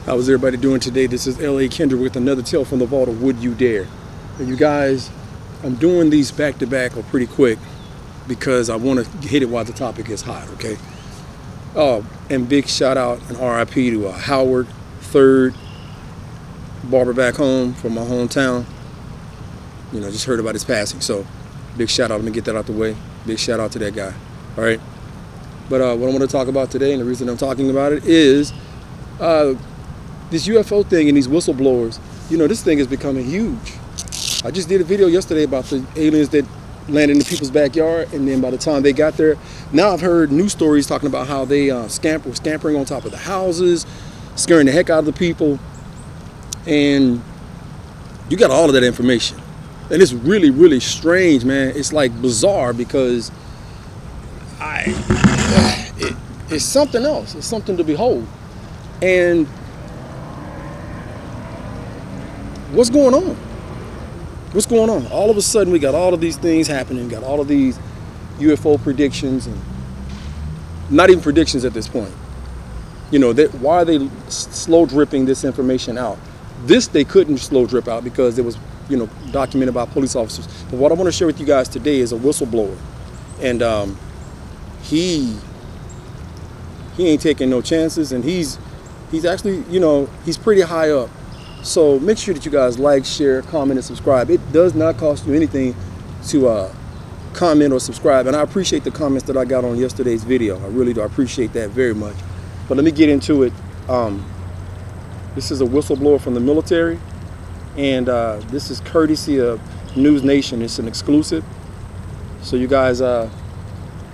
How's everybody doing today? This is L.A. Kendrick with another tale from the vault of Would You Dare. And you guys, I'm doing these back to back or pretty quick because I want to hit it while the topic is hot, okay? And big shout out and RIP to Howard, third barber back home from my hometown. You know, just heard about his passing. So big shout out. Let me get that out the way. Big shout out to that guy. All right. But what I want to talk about today, and the reason I'm talking about it is this UFO thing and these whistleblowers. You know, this thing is becoming huge. I just did a video yesterday about the aliens that landed in people's backyard, and then by the time they got there, now I've heard news stories talking about how they were scampering on top of the houses, scaring the heck out of the people. And you got all of that information. And it's really, really strange, man. It's like bizarre because it's something else. It's something to behold. And what's going on? What's going on? All of a sudden, we got all of these things happening. Got all of these UFO predictions, and not even predictions at this point. You know, why are they slow dripping this information out? This they couldn't slow drip out because it was, you know, documented by police officers. But what I want to share with you guys today is a whistleblower, and he ain't taking no chances, and he's actually, you know, he's pretty high up. So make sure that you guys like, share, comment, and subscribe. It does not cost you anything to comment or subscribe. And I appreciate the comments that I got on yesterday's video. I really do. I appreciate that very much. But let me get into it. This is a whistleblower from the military. And this is courtesy of News Nation. It's an exclusive. So you guys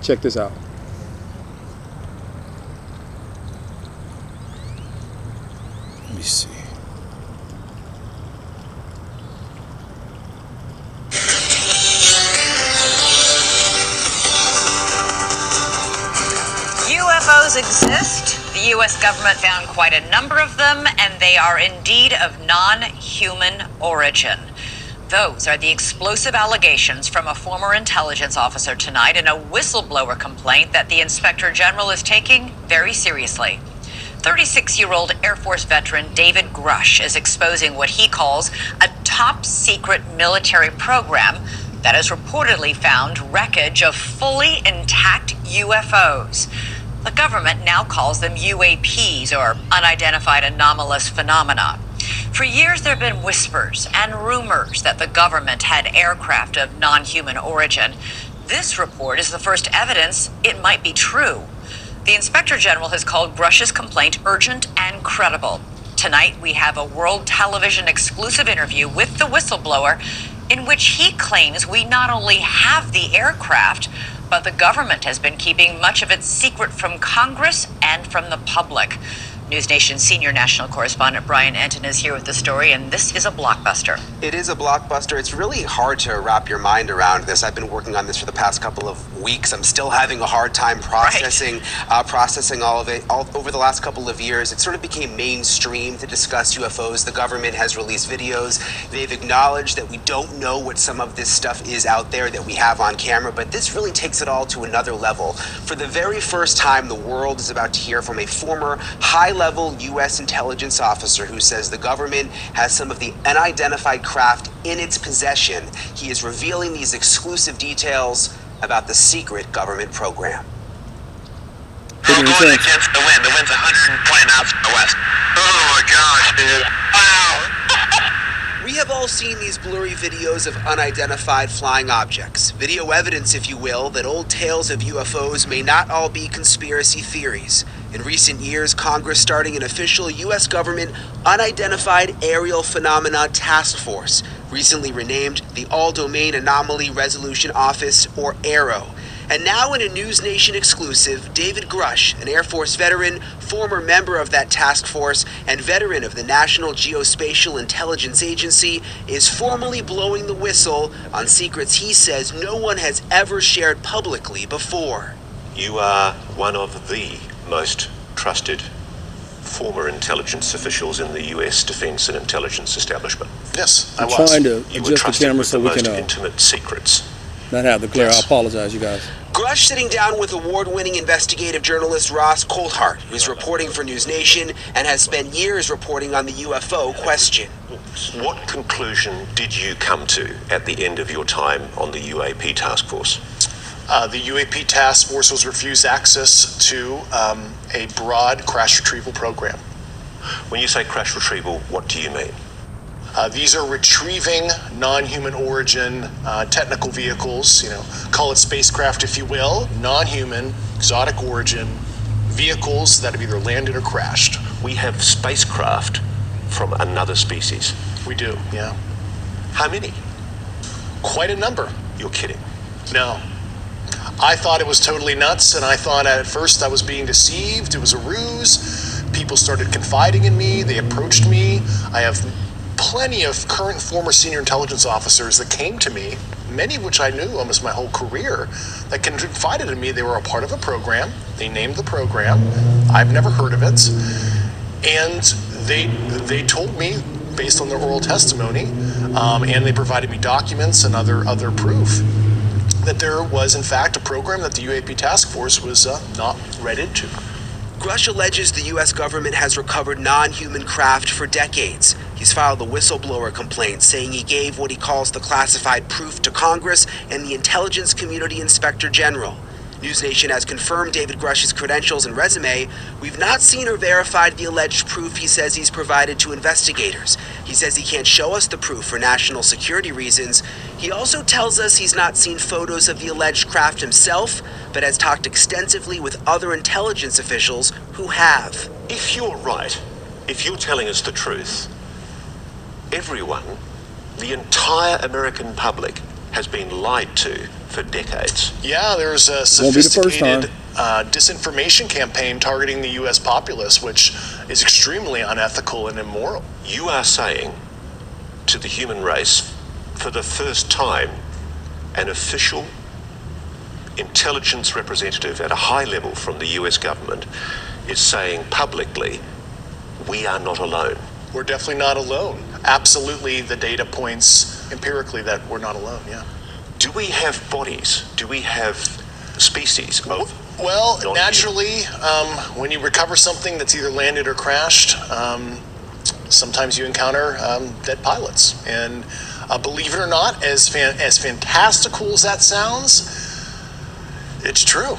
check this out. Let me see. UFOs exist. The U.S. government found quite a number of them, and they are indeed of non-human origin. Those are the explosive allegations from a former intelligence officer tonight in a whistleblower complaint that the Inspector General is taking very seriously. 36-year-old Air Force veteran David Grush is exposing what he calls a top-secret military program that has reportedly found wreckage of fully intact UFOs. The government now calls them UAPs, or unidentified anomalous phenomena. For years, there have been whispers and rumors that the government had aircraft of non-human origin. This report is the first evidence it might be true. The Inspector General has called Grush's complaint urgent and credible. Tonight, we have a World Television exclusive interview with the whistleblower in which he claims we not only have the aircraft, but the government has been keeping much of its secret from Congress and from the public. News Nation senior national correspondent Brian Enton is here with the story, and this is a blockbuster. It is a blockbuster. It's really hard to wrap your mind around this. I've been working on this for the past couple of weeks. I'm still having a hard time processing all of it. Over the last couple of years, it sort of became mainstream to discuss UFOs. The government has released videos. They've acknowledged that we don't know what some of this stuff is out there that we have on camera, but this really takes it all to another level. For the very first time, the world is about to hear from a former high-level U.S. intelligence officer who says the government has some of the unidentified craft in its possession. He is revealing these exclusive details about the secret government program. We're going against the wind. The wind's 120 knots from the west. Oh my gosh, dude. Wow. We have all seen these blurry videos of unidentified flying objects. Video evidence, if you will, that old tales of UFOs may not all be conspiracy theories. In recent years, Congress starting an official U.S. government unidentified aerial phenomena task force, recently renamed the All-Domain Anomaly Resolution Office, or AARO. And now in a News Nation exclusive, David Grush, an Air Force veteran, former member of that task force, and veteran of the National Geospatial Intelligence Agency, is formally blowing the whistle on secrets he says no one has ever shared publicly before. You are one of the most trusted former intelligence officials in the U.S. defense and intelligence establishment. Yes, I I'm was. trying to You were adjust the trusted camera with so the we most can intimate secrets. not have the glare. Yes. I apologize, you guys. Grush sitting down with award-winning investigative journalist Ross Coulthart, who's reporting for News Nation and has spent years reporting on the UFO question. What conclusion did you come to at the end of your time on the UAP task force? The UAP task force was refused access to a broad crash retrieval program. When you say crash retrieval, what do you mean? These are retrieving non-human origin technical vehicles, call it spacecraft if you will, non-human, exotic origin vehicles that have either landed or crashed. We have spacecraft from another species. We do, yeah. How many? Quite a number. You're kidding. No. I thought it was totally nuts, and I thought at first I was being deceived. It was a ruse. People started confiding in me. They approached me. I have plenty of current and former senior intelligence officers that came to me, many of which I knew almost my whole career, that confided in me they were a part of a program. They named the program. I've never heard of it. And they told me, based on their oral testimony, and they provided me documents and other proof, that there was, in fact, a program that the UAP task force was not read into. Grush alleges the U.S. government has recovered non-human craft for decades. He's filed a whistleblower complaint saying he gave what he calls the classified proof to Congress and the Intelligence Community Inspector General. News Nation has confirmed David Grush's credentials and resume. We've not seen or verified the alleged proof he says he's provided to investigators. He says he can't show us the proof for national security reasons. He also tells us he's not seen photos of the alleged craft himself, but has talked extensively with other intelligence officials who have. If you're right, if you're telling us the truth, everyone, the entire American public, has been lied to for decades. Yeah, there's a Won't be the first sophisticated disinformation campaign targeting the U.S. populace, which is extremely unethical and immoral. You are saying to the human race, for the first time, an official intelligence representative at a high level from the US government is saying publicly, we are not alone. We're definitely not alone. Absolutely, the data points empirically that we're not alone, yeah. Do we have bodies? Do we have species of Well, non-human? naturally, when you recover something that's either landed or crashed, sometimes you encounter dead pilots. And believe it or not, as fantastical as that sounds, it's true.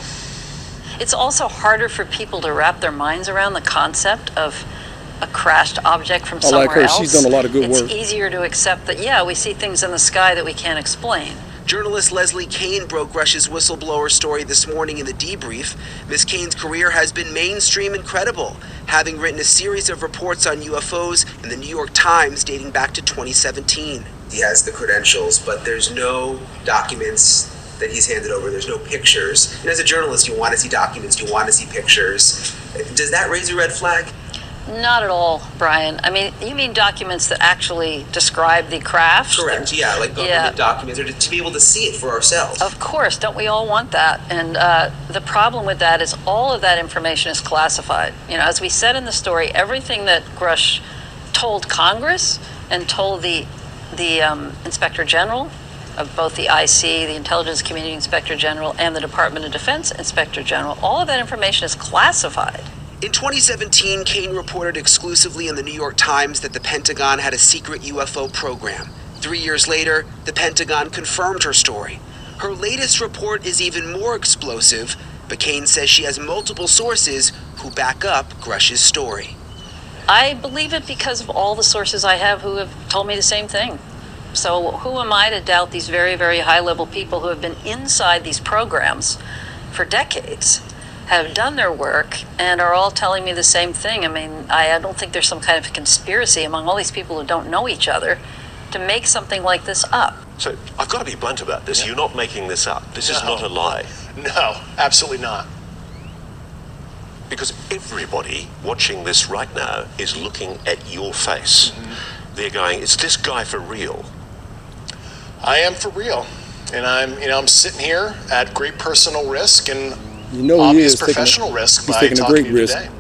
It's also harder for people to wrap their minds around the concept of a crashed object from somewhere like her. else. She's done a lot of good work. It's easier to accept that, yeah, we see things in the sky that we can't explain. Journalist Leslie Kane broke Grush's whistleblower story this morning in the debrief. Ms. Kane's career has been mainstream and credible, having written a series of reports on UFOs in the New York Times dating back to 2017. He has the credentials, but there's no documents that he's handed over. There's no pictures. And as a journalist, you want to see documents, you want to see pictures. Does that raise a red flag? Not at all, Brian. I mean, you mean documents that actually describe the craft? Correct, yeah, like government documents, or to be able to see it for ourselves. Of course, don't we all want that? And the problem with that is all of that information is classified. You know, as we said in the story, everything that Grush told Congress and told the Inspector General of both the IC, the Intelligence Community Inspector General, and the Department of Defense Inspector General, all of that information is classified. In 2017, Kane reported exclusively in the New York Times that the Pentagon had a secret UFO program. 3 years later, the Pentagon confirmed her story. Her latest report is even more explosive, but Kane says she has multiple sources who back up Grush's story. I believe it because of all the sources I have who have told me the same thing. So who am I to doubt these very, very high-level people who have been inside these programs for decades, have done their work, and are all telling me the same thing? I mean, I don't think there's some kind of conspiracy among all these people who don't know each other to make something like this up. So I've got to be blunt about this. Yeah. You're not making this up. This is No. not a lie. No, absolutely not. Because everybody watching this right now is looking at your face. Mm-hmm. They're going, is this guy for real? I am for real. And I'm sitting here at great personal risk and You know he obvious is taking professional risk he's by taking a talking great to you risk. today.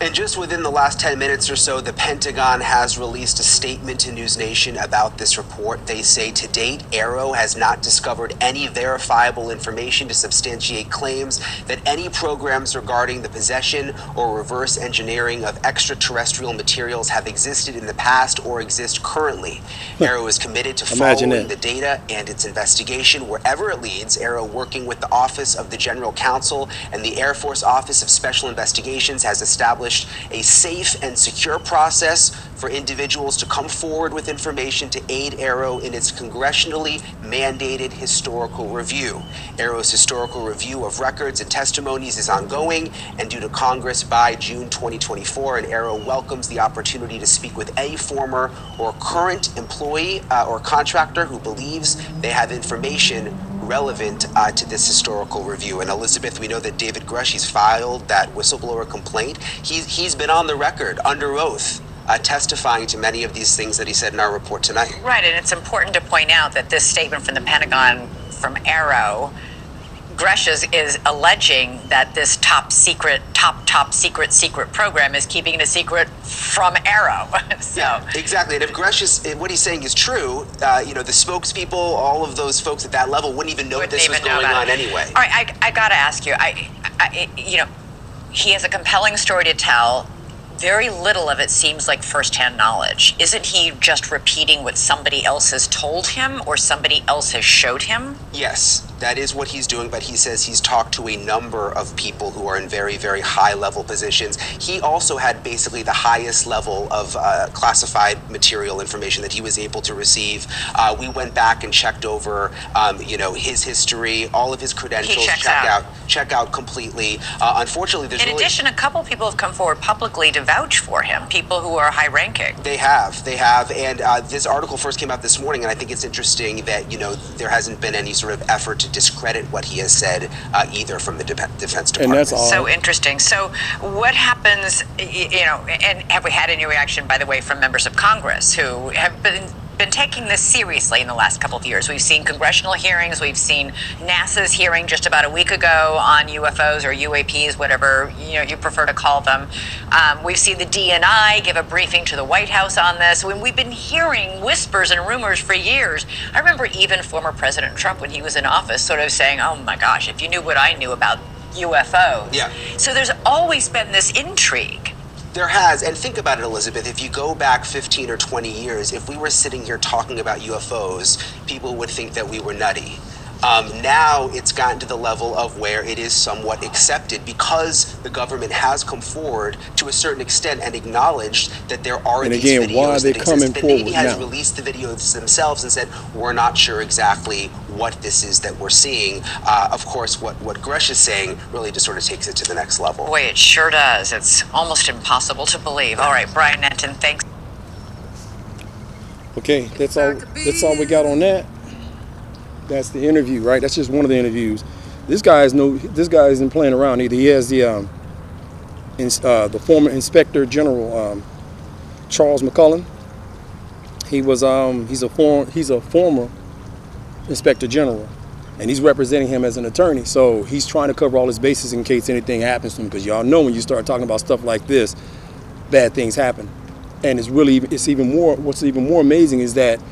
And just within the last 10 minutes or so, the Pentagon has released a statement to News Nation about this report. They say to date, AARO has not discovered any verifiable information to substantiate claims that any programs regarding the possession or reverse engineering of extraterrestrial materials have existed in the past or exist currently. AARO is committed to following the data and its investigation wherever it leads. AARO, working with the Office of the General Counsel and the Air Force Office of Special Investigations, has established a safe and secure process for individuals to come forward with information to aid AARO in its congressionally mandated historical review. AARO's historical review of records and testimonies is ongoing and due to Congress by June 2024, and AARO welcomes the opportunity to speak with any former or current employee or contractor who believes they have information relevant to this historical review. And Elizabeth, we know that David Grush, he's filed that whistleblower complaint. He's been on the record under oath testifying to many of these things that he said in our report tonight. Right, and it's important to point out that this statement from the Pentagon, from AARO, Grush is alleging that this top secret program is keeping it a secret from AARO. So yeah, exactly. And if Grush is, what he's saying is true, the spokespeople, all of those folks at that level wouldn't even know this was going on anyway. All right, I got to ask you, he has a compelling story to tell. Very little of it seems like firsthand knowledge. Isn't he just repeating what somebody else has told him or somebody else has showed him? Yes, that is what he's doing, but he says he's talked to a number of people who are in very, very high level positions. He also had basically the highest level of classified material information that he was able to receive. We went back and checked over, his history, all of his credentials, check out completely. Unfortunately, there's in addition, a couple people have come forward publicly to vouch for him, people who are high ranking. They have, and this article first came out this morning, and I think it's interesting that, there hasn't been any sort of effort to discredit what he has said either from the Defense Department. And that's all. So interesting. So what happens, and have we had any reaction, by the way, from members of Congress who have been taking this seriously in the last couple of years? We've seen congressional hearings. We've seen NASA's hearing just about a week ago on UFOs or UAPs, whatever you prefer to call them. We've seen the DNI give a briefing to the White House on this. When we've been hearing whispers and rumors for years. I remember even former President Trump, when he was in office, sort of saying, "Oh my gosh, if you knew what I knew about UFOs." Yeah. So there's always been this intrigue. There has, and think about it, Elizabeth, if you go back 15 or 20 years, if we were sitting here talking about UFOs, people would think that we were nutty. Now it's gotten to the level of where it is somewhat accepted because the government has come forward to a certain extent and acknowledged that there are these videos why are they that coming exist. The forward Navy has now? released the videos themselves and said, we're not sure exactly what this is that we're seeing. Of course, what Grush is saying really just sort of takes it to the next level. Boy, it sure does. It's almost impossible to believe. All right, Brian Nenton, thanks. Okay, that's all we got on that. That's the interview, right? That's just one of the interviews. This guy isn't playing around either. He has the former Inspector General Charles McCullen. He's a former Inspector General, and he's representing him as an attorney. So he's trying to cover all his bases in case anything happens to him, because y'all know when you start talking about stuff like this, bad things happen. And what's even more amazing is that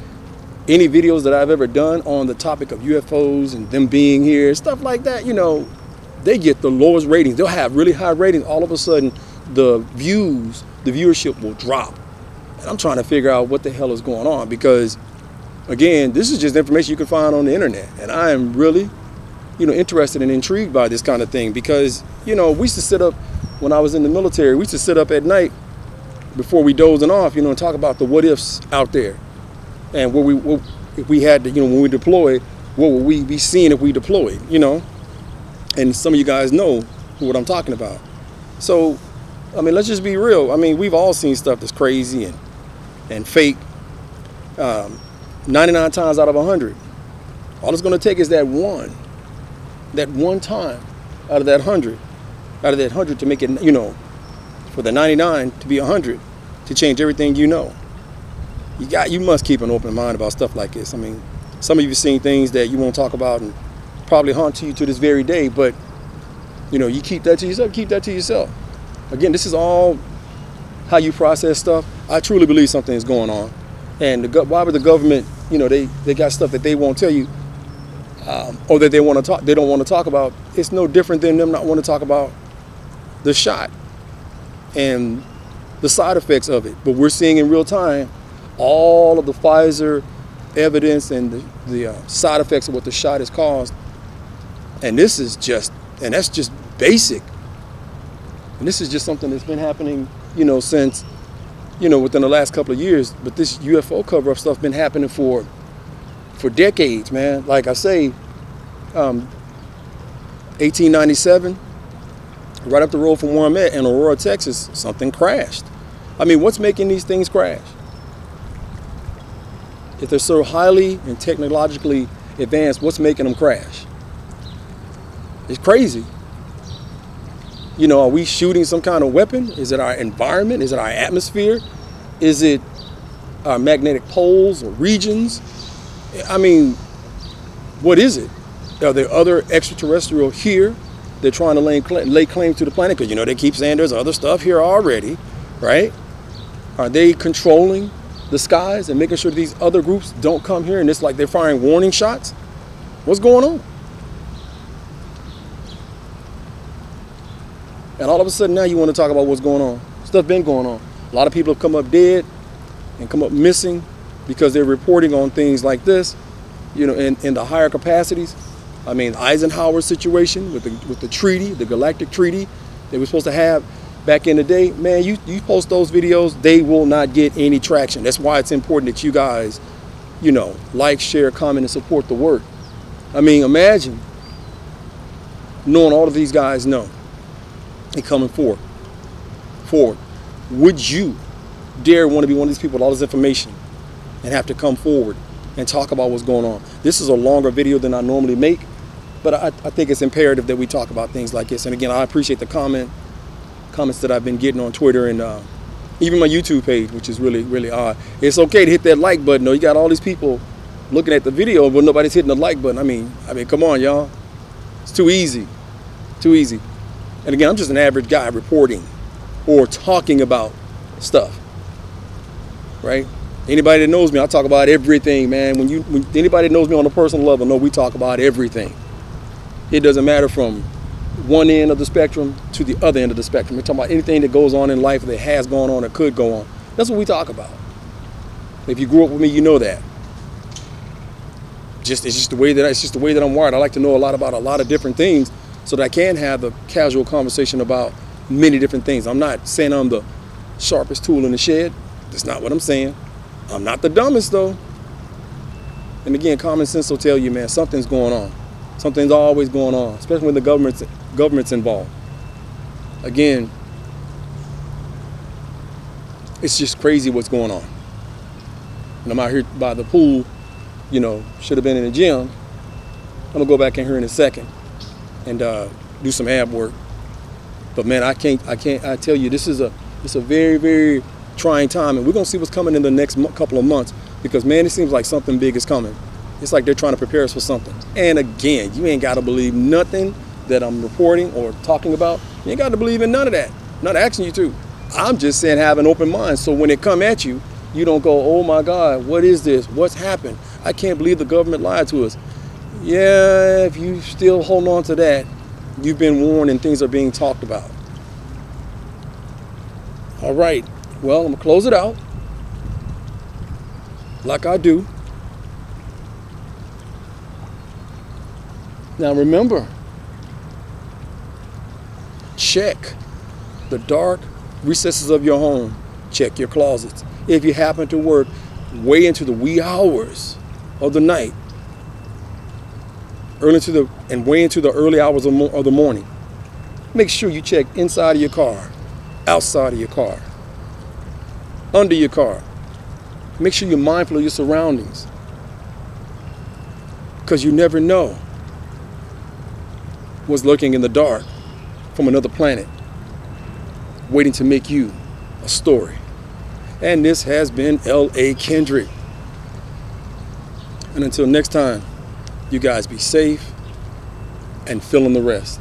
any videos that I've ever done on the topic of UFOs and them being here, stuff like that, they get the lowest ratings. They'll have really high ratings. All of a sudden, the viewership will drop. And I'm trying to figure out what the hell is going on, because, again, this is just information you can find on the internet. And I am really, interested and intrigued by this kind of thing, because, we used to sit up, when I was in the military, we used to sit up at night before we dozing off, and talk about the what ifs out there. And if we had to, when we deploy, what would we be seeing if we deployed, And some of you guys know what I'm talking about. So, let's just be real. We've all seen stuff that's crazy and fake. 99 times out of 100. All it's going to take is that one time out of that 100 to make it, for the 99 to be 100, to change everything You must keep an open mind about stuff like this. Some of you have seen things that you won't talk about and probably haunt you to this very day, but you keep that to yourself. Again, this is all how you process stuff. I truly believe something is going on. And why would the government, they got stuff that they won't tell you, or that they don't want to talk about. It's no different than them not want to talk about the shot and the side effects of it. But we're seeing in real time all of the Pfizer evidence and the side effects of what the shot has caused. And that's just basic. And this is just something that's been happening, since, within the last couple of years. But this UFO cover-up stuff been happening for decades, man. Like I say, 1897, right up the road from where I'm at in Aurora, Texas, something crashed. I mean, what's making these things crash? If they're so highly and technologically advanced, what's making them crash? It's crazy. Are we shooting some kind of weapon? Is it our environment? Is it our atmosphere? Is it our magnetic poles or regions? I mean, what is it? Are there other extraterrestrial here? They're trying to lay claim to the planet because, they keep saying there's other stuff here already, right? Are they controlling the skies and making sure these other groups don't come here, and it's like they're firing warning shots? What's going on? And all of a sudden now you want to talk about what's going on. Stuff been going on. A lot of people have come up dead and come up missing because they're reporting on things like this, in the higher capacities. I mean, Eisenhower situation with the treaty, the Galactic Treaty they were supposed to have back in the day. Man, you post those videos, they will not get any traction. That's why it's important that you guys, like, share, comment, and support the work. I mean, imagine knowing all of these guys know and coming forward. Would you dare want to be one of these people with all this information and have to come forward and talk about what's going on? This is a longer video than I normally make, but I think it's imperative that we talk about things like this. And again, I appreciate the comments that I've been getting on Twitter and even my YouTube page, which is really, really odd. It's okay to hit that like button, though. You got all these people looking at the video, but nobody's hitting the like button. I mean, come on, y'all. It's too easy. And again, I'm just an average guy reporting or talking about stuff, right? Anybody that knows me, I talk about everything, man. When anybody that knows me on a personal level, know we talk about everything. It doesn't matter from one end of the spectrum to the other end of the spectrum. We're talking about anything that goes on in life that has gone on or could go on. That's what we talk about. If you grew up with me, you know that. It's just the way that I'm wired. I like to know a lot about a lot of different things so that I can have a casual conversation about many different things. I'm not saying I'm the sharpest tool in the shed. That's not what I'm saying. I'm not the dumbest, though. And again, common sense will tell you, man, something's going on. Something's always going on, especially when the government's involved. Again, it's just crazy what's going on. And I'm out here by the pool, should have been in the gym. I'm gonna go back in here in a second and do some ab work. But man, I tell you, it's a very, very trying time, and we're gonna see what's coming in the next couple of months, because man, it seems like something big is coming. It's like they're trying to prepare us for something. And again, you ain't got to believe nothing that I'm reporting or talking about. You ain't got to believe in none of that. I'm not asking you to. I'm just saying have an open mind, so when it come at you, you don't go, oh my God, what is this? What's happened? I can't believe the government lied to us. Yeah, if you still hold on to that, you've been warned and things are being talked about. All right, well, I'm gonna close it out like I do. Now remember, check the dark recesses of your home. Check your closets. If you happen to work way into the wee hours of the night, way into the early hours of the morning, make sure you check inside of your car, outside of your car, under your car. Make sure you're mindful of your surroundings, because you never know what's lurking in the dark from another planet, waiting to make you a story. And this has been L.A. Kendrick. And until next time, you guys be safe and fill in the rest.